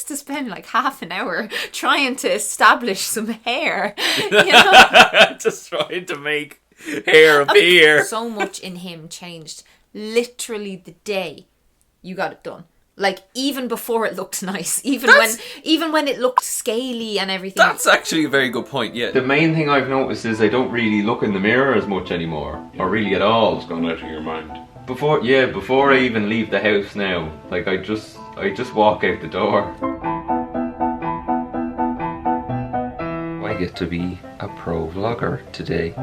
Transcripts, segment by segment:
to spend like half an hour trying to establish some hair. You know? Just trying to make hair appear. So much in him changed literally the day you got it done. Like, even before it looked nice, even when it looked scaly and everything. That's actually a very good point, yeah. The main thing I've noticed is I don't really look in the mirror as much anymore. Or really at all. It's gone out of your mind. Before I even leave the house now, like I just walk out the door. I get to be a pro vlogger today.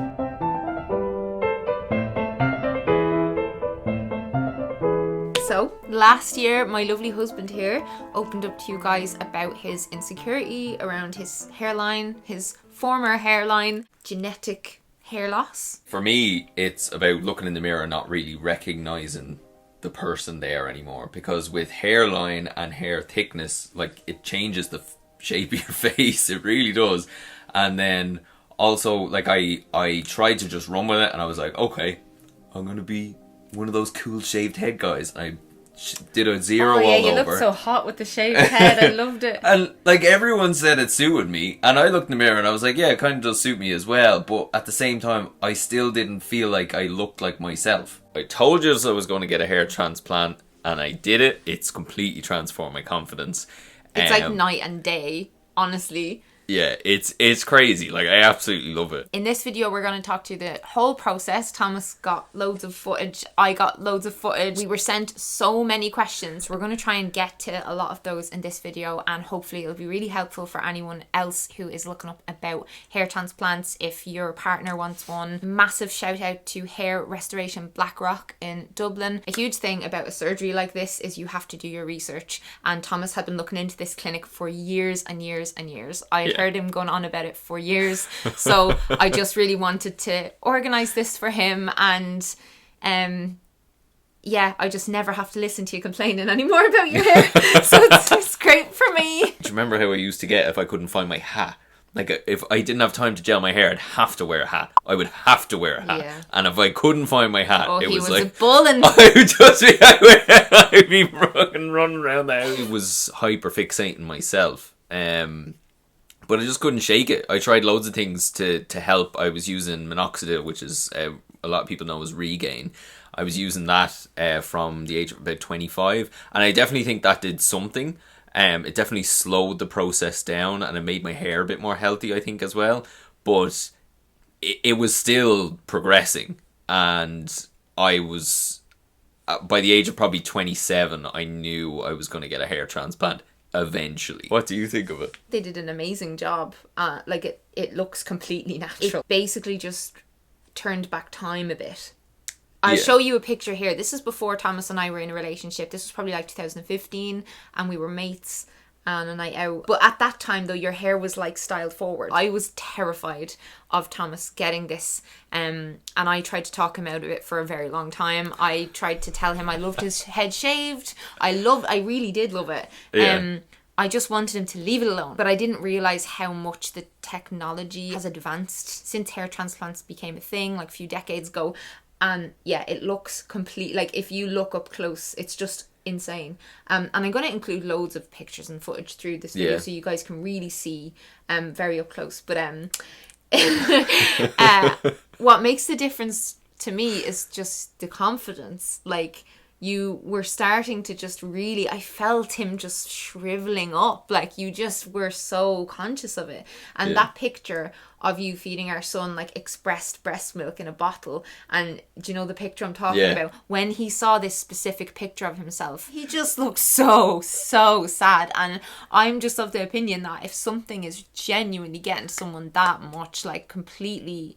So, last year, my lovely husband here opened up to you guys about his insecurity around his hairline, his former hairline, genetic hair loss. For me, it's about looking in the mirror and not really recognising the person there anymore. Because with hairline and hair thickness, like, it changes the shape of your face. It really does. And then also, like, I tried to just run with it and I was like, okay, I'm going to be one of those cool shaved head guys. I did a zero all over. Oh yeah, you looked so hot with the shaved head. I loved it. And like everyone said it suited me, and I looked in the mirror and I was like, yeah, it kind of does suit me as well. But at the same time, I still didn't feel like I looked like myself. I told you I was going to get a hair transplant, and I did it. It's completely transformed my confidence. It's like night and day, honestly. Yeah, it's crazy. Like, I absolutely love it. In this video, we're going to talk to the whole process. Thomas got loads of footage. I got loads of footage. We were sent so many questions. We're going to try and get to a lot of those in this video, and hopefully it'll be really helpful for anyone else who is looking up about hair transplants if your partner wants one. Massive shout out to Hair Restoration Blackrock in Dublin. A huge thing about a surgery like this is you have to do your research, and Thomas had been looking into this clinic for years and years and years. I heard him going on about it for years, so I just really wanted to organise this for him, and yeah, I just never have to listen to you complaining anymore about your hair. So it's great for me. Do you remember how I used to get if I couldn't find my hat? Like, if I didn't have time to gel my hair, I'd have to wear a hat. I would have to wear a hat. Yeah. And if I couldn't find my hat, it was like... a bull and... I'd be running around the house. I was hyper-fixating myself. But I just couldn't shake it. I tried loads of things to help. I was using minoxidil, which is a lot of people know as Regain. I was using that from the age of about 25, and I definitely think that did something. It definitely slowed the process down, and it made my hair a bit more healthy, I think, as well. But it was still progressing, and I was by the age of probably 27, I knew I was going to get a hair transplant. Eventually. What do you think of it? They did an amazing job. Like, it looks completely natural. It basically just turned back time a bit. I'll show you a picture here. This is before Thomas and I were in a relationship. This was probably like 2015, and we were mates on a night out. But at that time, though, your hair was like styled forward. I was terrified of Thomas getting this, and I tried to talk him out of it for a very long time. I tried to tell him I loved his head shaved. I really did love it. Yeah. I just wanted him to leave it alone, but I didn't realise how much the technology has advanced since hair transplants became a thing like a few decades ago. And yeah, it looks complete. Like, if you look up close, it's just insane. And I'm going to include loads of pictures and footage through this video, so you guys can really see very up close. But what makes the difference to me is just the confidence. Like, you were starting to just really, I felt him just shriveling up. Like, you just were so conscious of it. And that picture of you feeding our son like expressed breast milk in a bottle, and do you know the picture I'm talking about? When he saw this specific picture of himself, he just looked so sad. And I'm just of the opinion that if something is genuinely getting someone that much, like, completely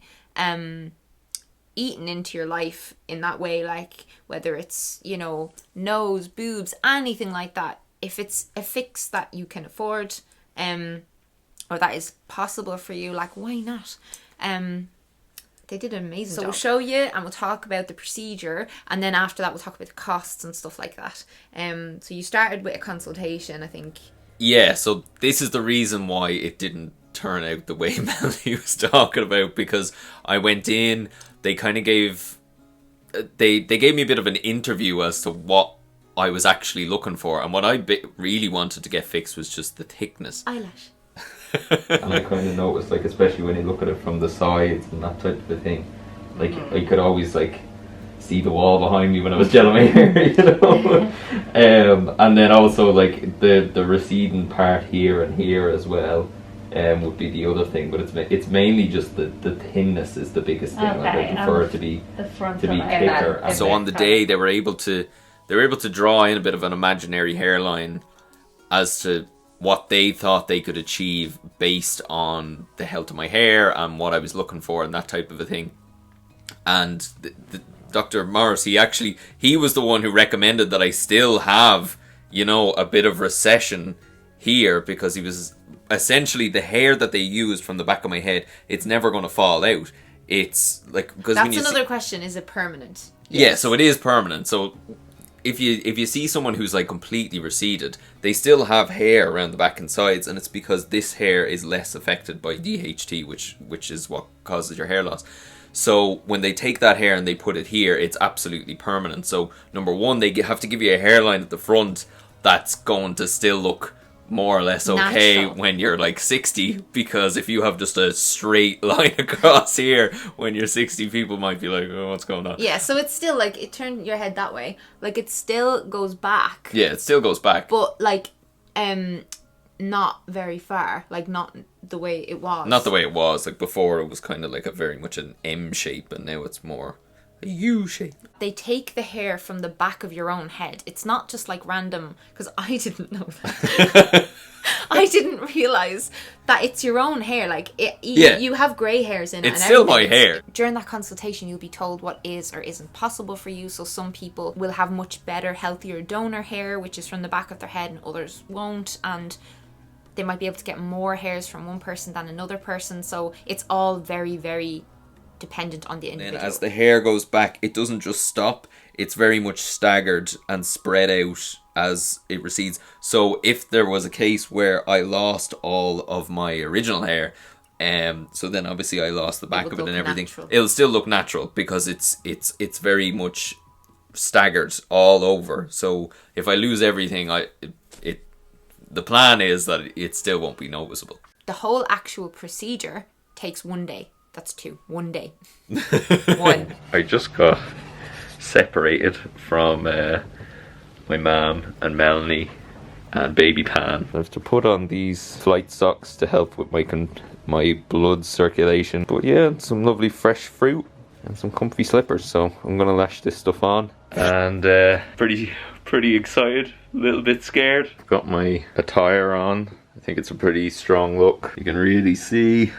eaten into your life in that way, like whether it's, you know, nose, boobs, anything like that, if it's a fix that you can afford, or that is possible for you, like, why not? They did an amazing job. So we'll show you, and we'll talk about the procedure, and then after that we'll talk about the costs and stuff like that. So you started with a consultation, I think. Yeah, so this is the reason why it didn't turn out the way Melanie was talking about, because I went in, they kind of gave... They gave me a bit of an interview as to what I was actually looking for. And what I really wanted to get fixed was just the thickness. Eyelash. And I kind of noticed, like, especially when you look at it from the sides and that type of a thing, like, I could always, like, see the wall behind me when I was gelling my hair, you know. And then also, like, the receding part here and here as well would be the other thing, but it's mainly just the thinness is the biggest thing. Like, I prefer it to be thicker. So on the day they were able to draw in a bit of an imaginary hairline as to what they thought they could achieve based on the health of my hair and what I was looking for and that type of a thing. And the Dr. Morris, he was the one who recommended that I still have, you know, a bit of recession here, because he was essentially, the hair that they used from the back of my head, it's never going to fall out. It's like, because that's another question, is it permanent? Yeah, so it is permanent. So if you see someone who's like completely receded, they still have hair around the back and sides, and it's because this hair is less affected by DHT, which is what causes your hair loss. So when they take that hair and they put it here, it's absolutely permanent. So number one, they have to give you a hairline at the front that's going to still look more or less okay natural when you're like 60, because if you have just a straight line across here when you're 60, people might be like, oh, what's going on? Yeah, so it's still like, it turned your head that way, like it still goes back. Yeah, it still goes back, but like not very far, like not the way it was. Not the way it was. Like before, it was kind of like a very much an M shape, and now it's more a U shape. They take the hair from the back of your own head. It's not just like random, because I didn't know that. I didn't realise that it's your own hair. Like, you have grey hairs in it. It's still my hair. During that consultation, you'll be told what is or isn't possible for you. So some people will have much better, healthier donor hair, which is from the back of their head, and others won't. And they might be able to get more hairs from one person than another person. So it's all very, very dependent on the individual. And as the hair goes back, it doesn't just stop. It's very much staggered and spread out as it recedes. So if there was a case where I lost all of my original hair, so then obviously I lost the back of it and everything. Natural. It'll still look natural because it's very much staggered all over. So if I lose everything, the plan is that it still won't be noticeable. The whole actual procedure takes 1 day. That's 2. 1 day. 1. I just got separated from my mum and Melanie and baby Pan. I have to put on these flight socks to help with my blood circulation. But yeah, some lovely fresh fruit and some comfy slippers. So I'm gonna lash this stuff on, and pretty excited. A little bit scared. I've got my attire on. I think it's a pretty strong look. You can really see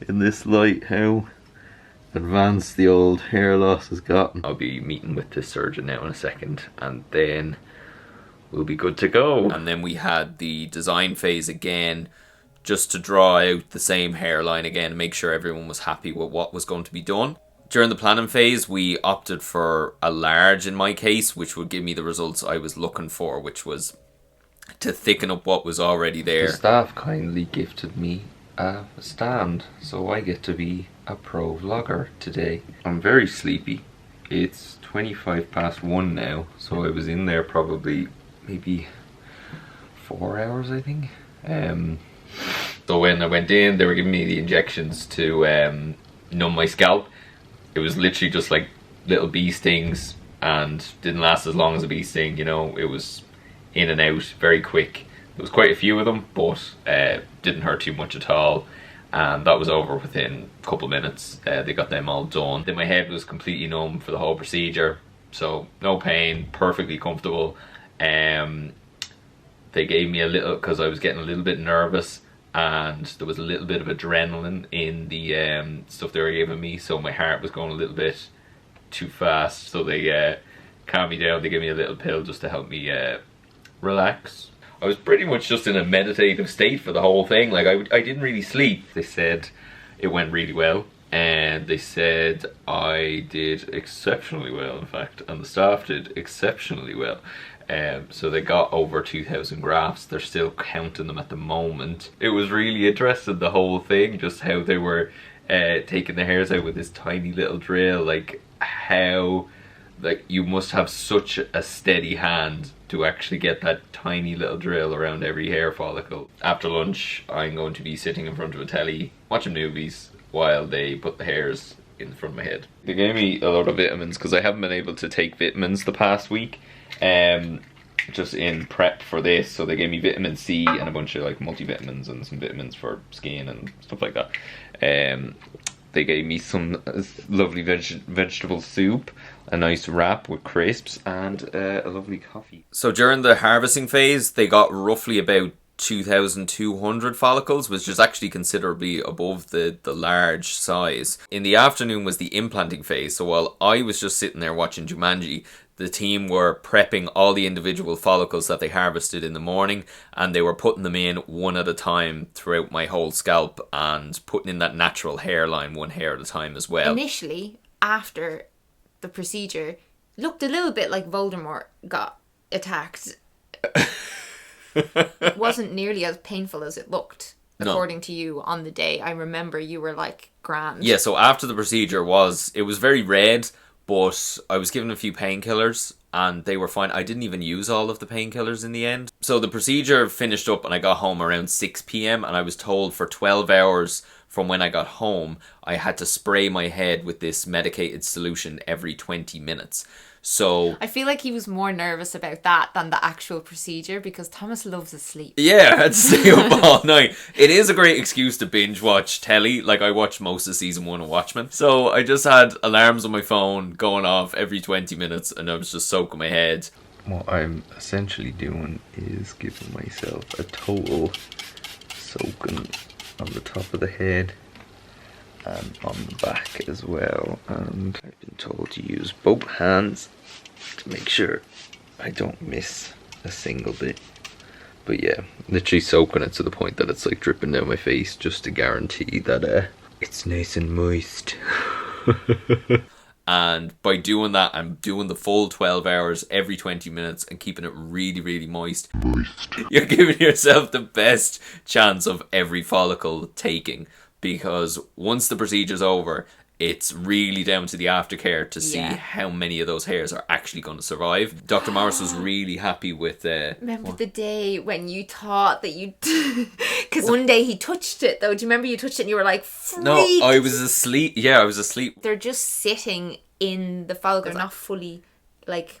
in this light how advanced the old hair loss has gotten. I'll be meeting with the surgeon now in a second, and then we'll be good to go. And then we had the design phase again, just to draw out the same hairline again and make sure everyone was happy with what was going to be done. During the planning phase, we opted for a large in my case, which would give me the results I was looking for, which was to thicken up what was already there. The staff kindly gifted me a stand, so I get to be a pro vlogger today. I'm very sleepy. It's 1:25 now, so I was in there probably maybe 4 hours, I think. So when I went in, they were giving me the injections to numb my scalp. It was literally just like little bee stings, and didn't last as long as a bee sting, you know. It was in and out, very quick. There was quite a few of them, but didn't hurt too much at all. And that was over within a couple of minutes. They got them all done. Then my head was completely numb for the whole procedure, so no pain, perfectly comfortable. They gave me a little, because I was getting a little bit nervous, and there was a little bit of adrenaline in the stuff they were giving me, so my heart was going a little bit too fast. So they calmed me down. They gave me a little pill just to help me relax. I was pretty much just in a meditative state for the whole thing. Like I didn't really sleep. They said it went really well, and they said I did exceptionally well, in fact, and the staff did exceptionally well. So they got over 2,000 grafts. They're still counting them at the moment. It was really interesting, the whole thing, just how they were taking the hairs out with this tiny little drill. Like how, like, you must have such a steady hand to actually get that tiny little drill around every hair follicle. After lunch, I'm going to be sitting in front of a telly, watching movies, while they put the hairs in the front of my head. They gave me a lot of vitamins because I haven't been able to take vitamins the past week. Just in prep for this, so they gave me vitamin C and a bunch of like multivitamins and some vitamins for skin and stuff like that. They gave me some lovely vegetable soup, a nice wrap with crisps, and a lovely coffee. So during the harvesting phase, they got roughly about 2,200 follicles, which is actually considerably above the large size. In the afternoon was the implanting phase, so while I was just sitting there watching Jumanji, the team were prepping all the individual follicles that they harvested in the morning, and they were putting them in one at a time throughout my whole scalp and putting in that natural hairline one hair at a time as well. Initially, after the procedure, looked a little bit like Voldemort got attacked. It wasn't nearly as painful as it looked, according to you on the day. I remember you were like grand. Yeah, so after the procedure it was very red, but I was given a few painkillers and they were fine. I didn't even use all of the painkillers in the end. So the procedure finished up and I got home around 6 p.m. and I was told for 12 hours from when I got home, I had to spray my head with this medicated solution every 20 minutes. So I feel like he was more nervous about that than the actual procedure because Thomas loves his sleep. Yeah, I had to stay up all night. It is a great excuse to binge watch telly. Like I watched most of season 1 of Watchmen. So I just had alarms on my phone going off every 20 minutes and I was just soaking my head. What I'm essentially doing is giving myself a total soaking on the top of the head and on the back as well, and I've been told to use both hands to make sure I don't miss a single bit. But yeah, literally soaking it to the point that it's like dripping down my face just to guarantee that it's nice and moist. And by doing that, I'm doing the full 12 hours every 20 minutes and keeping it really, really moist. You're giving yourself the best chance of every follicle taking, because once the procedure's over, it's really down to the aftercare to see how many of those hairs are actually going to survive. Dr. Morris was really happy with... remember the day when you thought that you... Because one day he touched it, though. Do you remember you touched it and you were like, freaked? No, I was asleep. Yeah, I was asleep. They're just sitting in the follicle. They're not fully, like,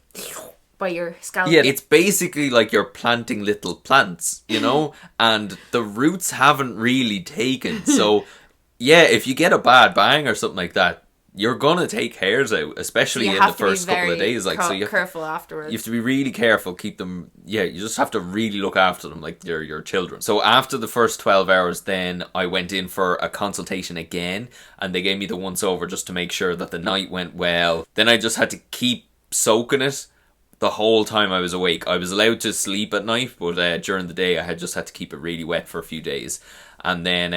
by your scalp. Yeah, it's basically like you're planting little plants, you know? And the roots haven't really taken. So, yeah, if you get a bad bang or something like that, you're gonna take hairs out, especially in the first couple of days. Like, so you careful afterwards. You have to be really careful. Keep them. Yeah, you just have to really look after them like they're your children. So after the first 12 hours, then I went in for a consultation again, and they gave me the once over just to make sure that the night went well. Then I just had to keep soaking it the whole time I was awake. I was allowed to sleep at night, but during the day I had to keep it really wet for a few days, and then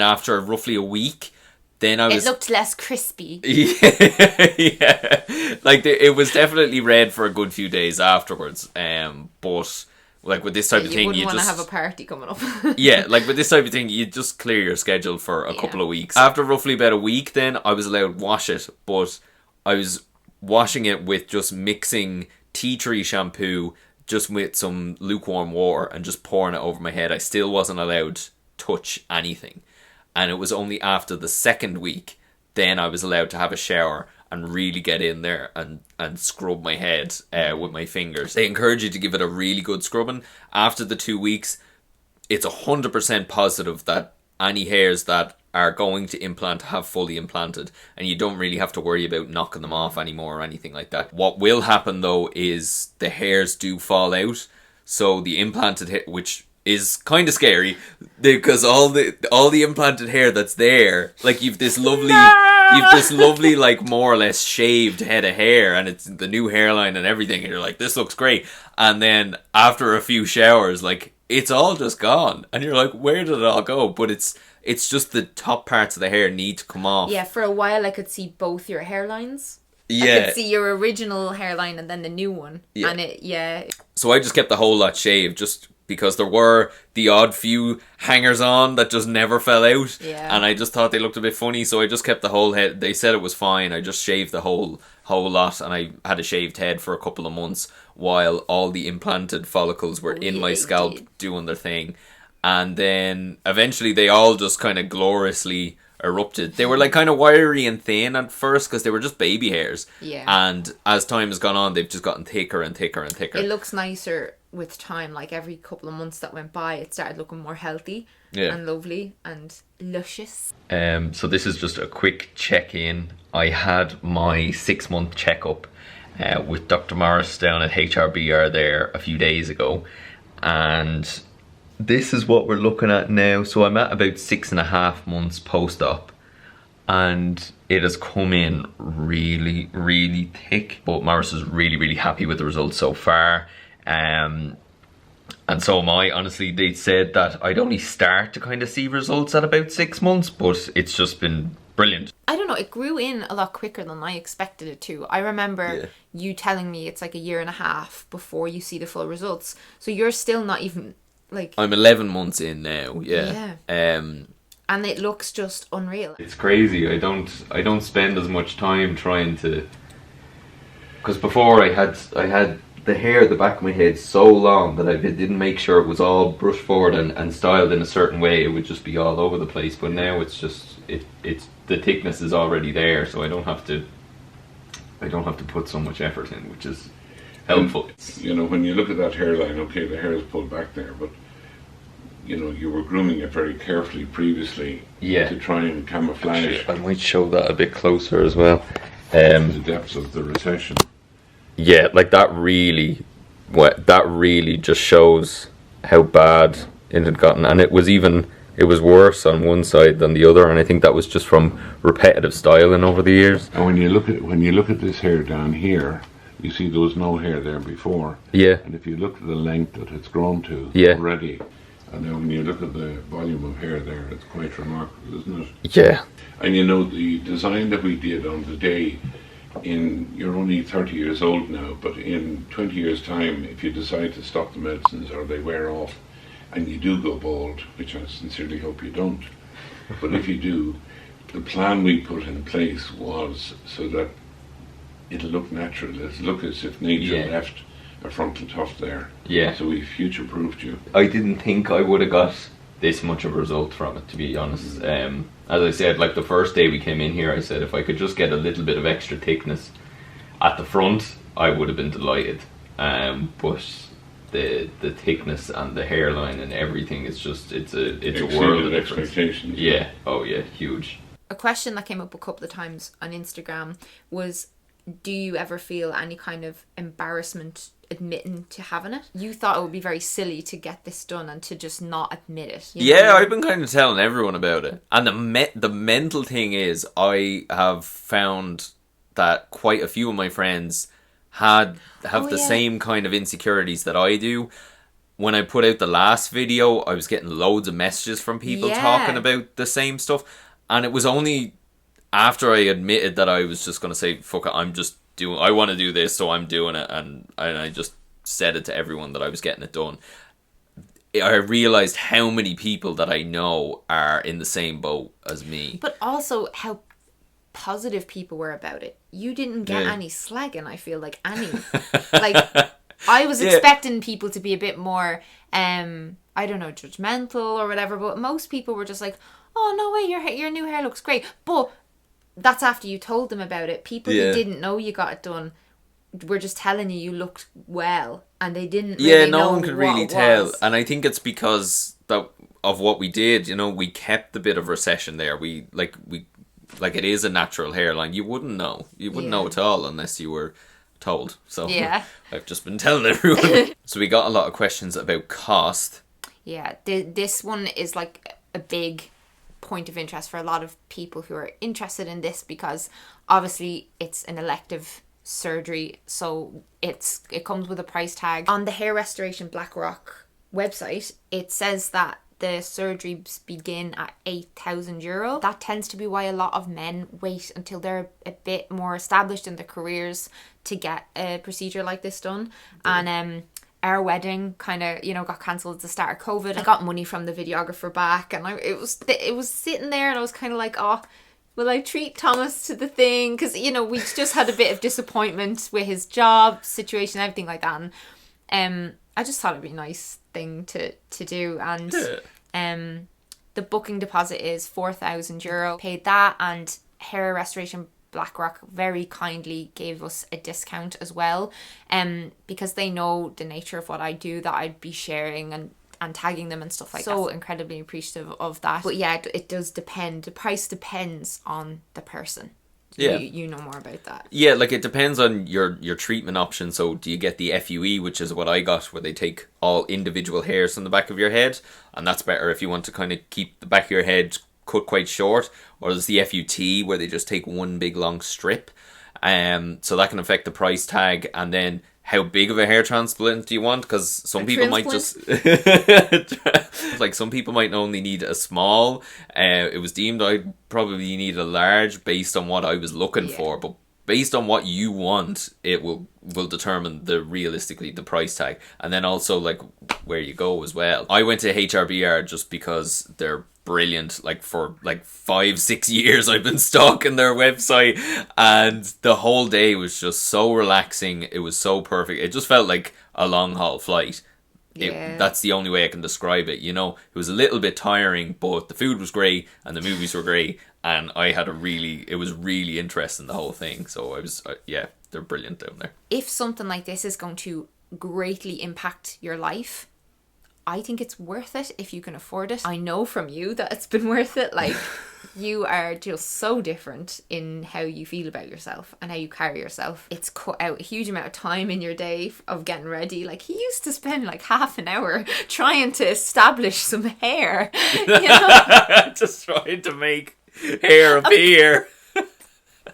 after roughly a week. Then it looked less crispy. Yeah. Like it was definitely red for a good few days afterwards. But like with this type of thing, you want to have a party coming up. Yeah, like with this type of thing, you just clear your schedule for a couple of weeks. After roughly about a week, then I was allowed to wash it, but I was washing it with just mixing tea tree shampoo just with some lukewarm water and just pouring it over my head. I still wasn't allowed to touch anything. And it was only after the second week, then I was allowed to have a shower and really get in there and scrub my head with my fingers. They encourage you to give it a really good scrubbing. After the 2 weeks, it's 100% positive that any hairs that are going to implant have fully implanted, and you don't really have to worry about knocking them off anymore or anything like that. What will happen though is the hairs do fall out. So the implanted hair, which is kind of scary, because all the implanted hair that's there, like you've this lovely like more or less shaved head of hair, and it's the new hairline and everything, and you're like, this looks great, and then after a few showers, like it's all just gone, and you're like, where did it all go? But it's just the top parts of the hair need to come off. Yeah, for a while I could see both your hairlines. Yeah. I could see your original hairline and then the new one. Yeah. And so I just kept the whole lot shaved, just because there were the odd few hangers on that just never fell out. Yeah. And I just thought they looked a bit funny, so I just kept the whole head. They said it was fine. I just shaved the whole lot, and I had a shaved head for a couple of months while all the implanted follicles were in my scalp doing their thing. And then eventually they all just kind of gloriously erupted. They were like kind of wiry and thin at first because they were just baby hairs. Yeah. And as time has gone on, they've just gotten thicker and thicker and thicker. It looks nicer with time. Like every couple of months that went by, it started looking more healthy and lovely and luscious. So this is just a quick check-in. I had my 6-month checkup with Dr. Morris down at HRBR there a few days ago, and this is what we're looking at now. So I'm at about 6.5 months post-op, and it has come in really, really thick. But Morris is really, really happy with the results so far. And so am I. Honestly, they said that I'd only start to kind of see results at about 6 months, but it's just been brilliant. I don't know, it grew in a lot quicker than I expected it to. I remember you telling me it's like 1.5 years before you see the full results. So you're still not even like... I'm 11 months in now, and it looks just unreal. It's crazy. I don't spend as much time trying to... Because before I had the hair at the back of my head so long that I didn't make sure it was all brushed forward and styled in a certain way. It would just be all over the place. But now it's just it's the thickness is already there, so I don't have to put so much effort in, which is helpful. You know, when you look at that hairline, okay, the hair is pulled back there, but you know, you were grooming it very carefully previously to try and camouflage. I might show that a bit closer as well. The depths of the recession. Yeah, like that really just shows how bad it had gotten, and it was worse on one side than the other, and I think that was just from repetitive styling over the years. And when you look at this hair down here, you see there was no hair there before. Yeah. And if you look at the length that it's grown to already, and then when you look at the volume of hair there, it's quite remarkable, isn't it? Yeah. And you know, the design that we did on the day, you're only 30 years old now, but in 20 years time, if you decide to stop the medicines or they wear off and you do go bald, which I sincerely hope you don't, but if you do, the plan we put in place was so that it'll look natural. It'll look as if nature left a frontal tuft there. Yeah. So we future-proofed you. I didn't think I would have got this much of a result from it, to be honest. As I said, like the first day we came in here, I said if I could just get a little bit of extra thickness at the front, I would have been delighted. But the thickness and the hairline and everything is just it's a world of difference. Expectations. Yeah. Oh yeah, huge. A question that came up a couple of times on Instagram was, do you ever feel any kind of embarrassment admitting to having it? You thought it would be very silly to get this done and to just not admit it. Yeah, I've been kind of telling everyone about it. And the mental thing is, I have found that quite a few of my friends have the same kind of insecurities that I do. When I put out the last video, I was getting loads of messages from people talking about the same stuff. And it was only after I admitted that I was just going to say, fuck it, I want to do this, so I'm doing it, and I just said it to everyone that I was getting it done. I realised how many people that I know are in the same boat as me. But also how positive people were about it. You didn't get any slagging, I feel like, any. Like, I was expecting people to be a bit more, I don't know, judgmental or whatever, but most people were just like, oh, no way, your new hair looks great. But that's after you told them about it. People who didn't know you got it done were just telling you looked well, and they didn't really know. No one could really tell. Was. And I think it's because of what we did. You know, we kept the bit of recession there. We it is a natural hairline. You wouldn't know. You wouldn't know at all unless you were told. So I've just been telling everyone. So we got a lot of questions about cost. Yeah, this one is like a big point of interest for a lot of people who are interested in this, because obviously it's an elective surgery, so it comes with a price tag. On the Hair Restoration Blackrock website, it says that the surgeries begin at €8,000. That tends to be why a lot of men wait until they're a bit more established in their careers to get a procedure like this done. And our wedding kind of, got cancelled at the start of COVID. I got money from the videographer back, and it was sitting there, and I was kind of like, oh, will I treat Thomas to the thing? Because, you know, we just had a bit of disappointment with his job situation, everything like that. And I just thought it'd be a nice thing to do. And the booking deposit is €4,000. Paid that, and Hair Restoration BlackRock very kindly gave us a discount as well, because they know the nature of what I do, that I'd be sharing and tagging them and stuff like that. So incredibly appreciative of that. But yeah, it does depend. The price depends on the person. Yeah. You know more about that. Yeah, like it depends on your treatment option. So do you get the FUE, which is what I got, where they take all individual hairs from the back of your head, and that's better if you want to kind of keep the back of your head cut quite short, or there's the FUT where they just take one big long strip, so that can affect the price tag. And then how big of a hair transplant do you want? Because some people might just like, some people might only need a small. It was deemed I'd probably need a large based on what I was looking for, but based on what you want, it will determine realistically the price tag, and then also like where you go as well. I went to HRBR just because they're brilliant. Like for like 5-6 years I've been stalking their website, and the whole day was just so relaxing. It was so perfect. It just felt like a long haul flight. That's the only way I can describe it. You know, it was a little bit tiring, but the food was great and the movies were great, and I had it was really interesting, the whole thing. So I was, they're brilliant down there. If something like this is going to greatly impact your life, I think it's worth it if you can afford it. I know from you that it's been worth it. Like, you are just so different in how you feel about yourself and how you carry yourself. It's cut out a huge amount of time in your day of getting ready. Like, he used to spend like half an hour trying to establish some hair, you know? Just trying to make hair appear.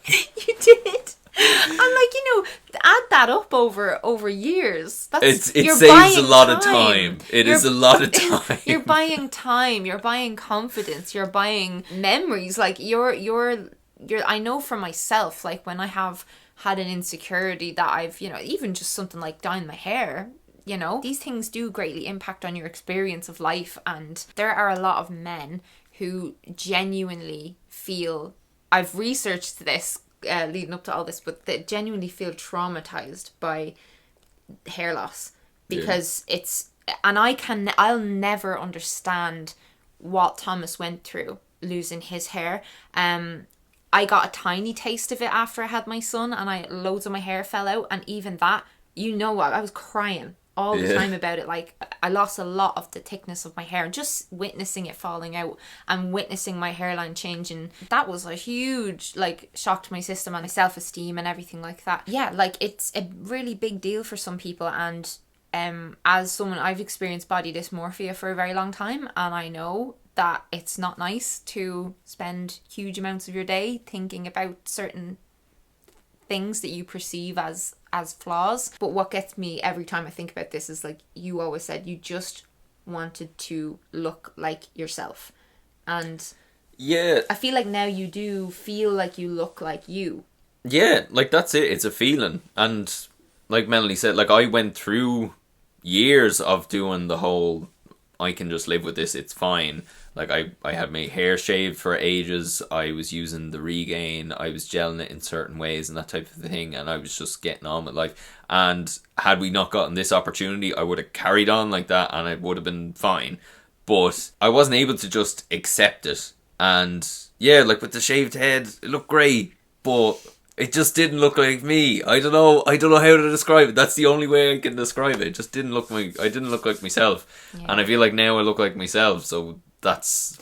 You did. And like, you know, add that up over years. It saves a lot of time. It is a lot of time. You're buying time. You're buying confidence. You're buying memories. Like you're. I know for myself, like when I have had an insecurity that I've, you know, even just something like dyeing my hair. You know, these things do greatly impact on your experience of life, and there are a lot of men who genuinely feel. I've researched this. Leading up to all this, but they genuinely feel traumatized by hair loss, because it's, and I'll never understand what Thomas went through losing his hair. I got a tiny taste of it after I had my son, and loads of my hair fell out, and even that, you know what, I was crying all the time about it. Like, I lost a lot of the thickness of my hair, and just witnessing it falling out and witnessing my hairline changing, that was a huge like shock to my system and my self-esteem and everything like that. Yeah, like it's a really big deal for some people, and as someone, I've experienced body dysmorphia for a very long time, and I know that it's not nice to spend huge amounts of your day thinking about certain things that you perceive as flaws. But what gets me every time I think about this is, like you always said, you just wanted to look like yourself, and I feel like now you do feel like you look like you. Like that's it. It's a feeling. And like Melanie said, like I went through years of doing the whole I can just live with this, it's fine. Like I had my hair shaved for ages, I was using the Regain, I was gelling it in certain ways and that type of thing, and I was just getting on with life. And had we not gotten this opportunity, I would have carried on like that and it would have been fine. But I wasn't able to just accept it. And yeah, like with the shaved head, it looked great, but it just didn't look like me. I don't know how to describe it. That's the only way I can describe it. It just didn't look I didn't look like myself. Yeah. And I feel like now I look like myself, so that's...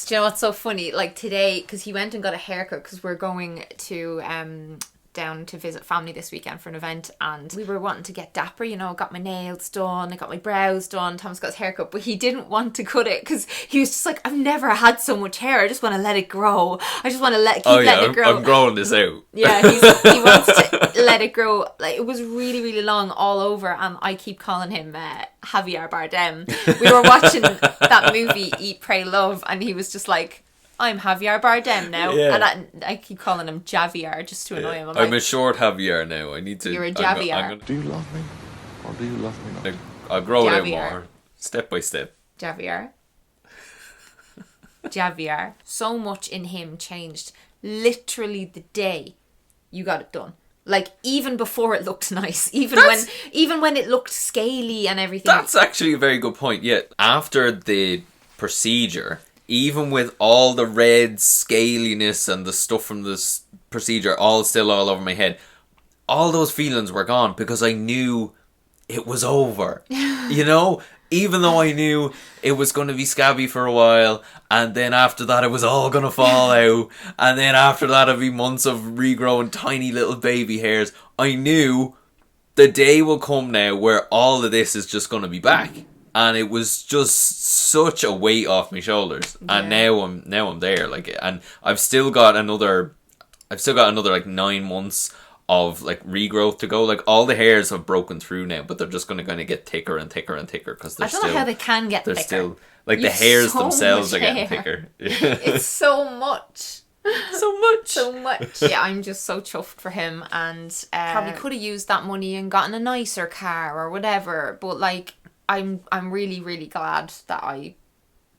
Do you know what's so funny? Like today, because he went and got a haircut, because we're going to down to visit family this weekend for an event, and we were wanting to get dapper, you know, got my nails done, I got my brows done, Thomas got his haircut, but he didn't want to cut it because he was just like, I've never had so much hair, I just want to let it grow, I just want to letting it grow. I'm growing this out. Yeah, he wants to let it grow. Like, it was really, really long all over, and I keep calling him Javier Bardem. We were watching that movie Eat, Pray, Love, and he was just like, I'm Javier Bardem now. Yeah. And I keep calling him Javier just to annoy him. I'm a short Javier now. I need to... You're a Javier. Do you love me? Or do you love me not? I'll grow it out more. Step by step. Javier. Javier. So much in him changed literally the day you got it done. Like, even before it looked nice, even when it looked scaly and everything. That's actually a very good point. Yeah, after the procedure, even with all the red scaliness and the stuff from this procedure all still all over my head, all those feelings were gone because I knew it was over. You know? Even though I knew it was going to be scabby for a while, and then after that it was all going to fall out, and then after that it'd be months of regrowing tiny little baby hairs, I knew the day will come now where all of this is just going to be back. And it was just such a weight off my shoulders. Yeah. And now I'm there. Like, and I've still got another like 9 months of like regrowth to go. Like, all the hairs have broken through now, but they're just going to kind of get thicker and thicker and thicker because I don't know how they can get thicker. They're still like the hairs themselves are getting thicker. It's so much. So much. Yeah, I'm just so chuffed for him, and probably could have used that money and gotten a nicer car or whatever. But like, I'm really, really glad that I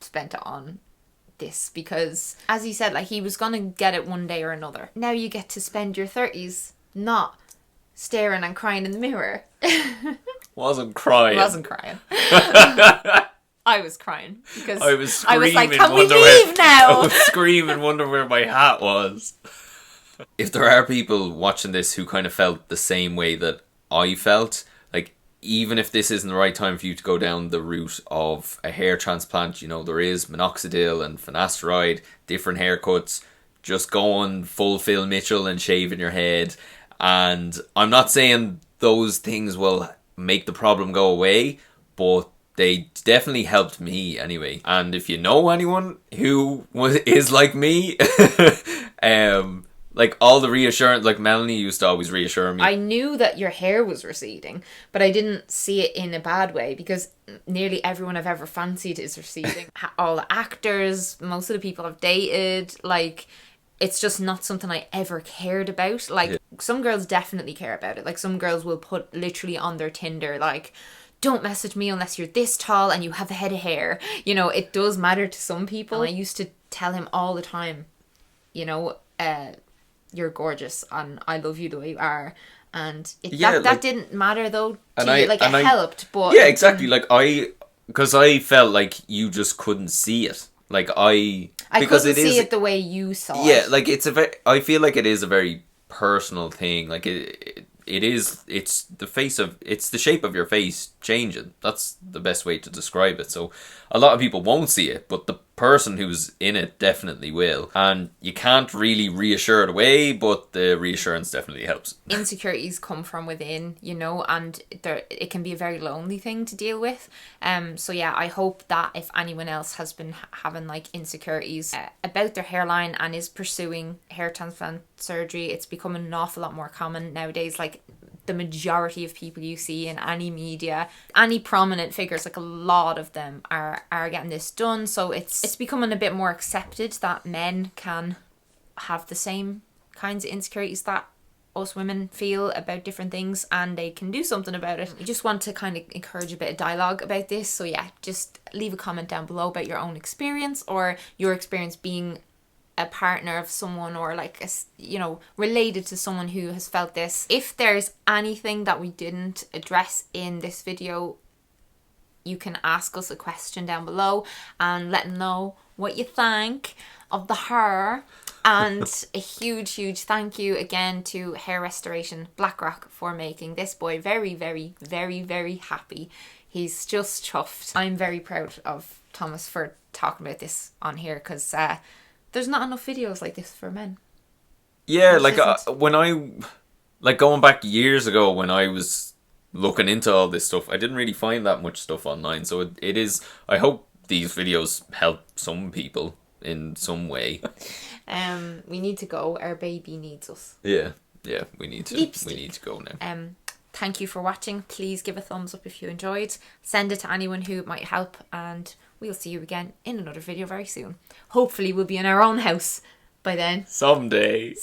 spent it on this, because as he said, like, he was gonna get it one day or another. Now you get to spend your 30s not staring and crying in the mirror. Wasn't crying. I was crying because I was screaming, like, can we leave now? I was screaming, wonder where my hat was. If there are people watching this who kind of felt the same way that I felt, like, even if this isn't the right time for you to go down the route of a hair transplant, you know, there is minoxidil and finasteride, different haircuts. Just go on full Phil Mitchell and shaving your head. And I'm not saying those things will make the problem go away, but they definitely helped me anyway. And if you know anyone who is like me, like, all the reassurance, like Melanie used to always reassure me. I knew that your hair was receding, but I didn't see it in a bad way, because nearly everyone I've ever fancied is receding. All the actors, most of the people I've dated, like, it's just not something I ever cared about. Like, some girls definitely care about it. Like, some girls will put literally on their Tinder, like, don't message me unless you're this tall and you have a head of hair. You know, it does matter to some people. And I used to tell him all the time, you know, you're gorgeous and I love you the way you are. And that didn't matter though to you. Like, it helped, but... Yeah, exactly. Like, because I felt like you just couldn't see it. Like, I couldn't see it the way you saw it. Yeah, like, I feel like it is a very personal thing. Like, it's the shape of your face changing. That's the best way to describe it. So a lot of people won't see it, but the person who's in it definitely will. And you can't really reassure it away, but the reassurance definitely helps. Insecurities come from within, you know, and it can be a very lonely thing to deal with. So yeah, I hope that if anyone else has been having like insecurities about their hairline and is pursuing hair transplant surgery, it's becoming an awful lot more common nowadays. Like, the majority of people you see in any media, any prominent figures, like, a lot of them are getting this done. So it's becoming a bit more accepted that men can have the same kinds of insecurities that us women feel about different things, and they can do something about it. I just want to kind of encourage a bit of dialogue about this. So yeah, just leave a comment down below about your own experience, or your experience being a partner of someone, or like related to someone who has felt this. If there's anything that we didn't address in this video, you can ask us a question down below and let them know what you think of the hair. And a huge thank you again to Hair Restoration Blackrock for making this boy very, very, very, very happy. He's just chuffed. I'm very proud of Thomas for talking about this on here, because there's not enough videos like this for men. Yeah, like, when I, like, going back years ago when I was looking into all this stuff, I didn't really find that much stuff online. So it is, I hope these videos help some people in some way. We need to go. Our baby needs us. Yeah, we need to go now. Thank you for watching. Please give a thumbs up if you enjoyed. Send it to anyone who it might help, and we'll see you again in another video very soon. Hopefully we'll be in our own house by then. Someday.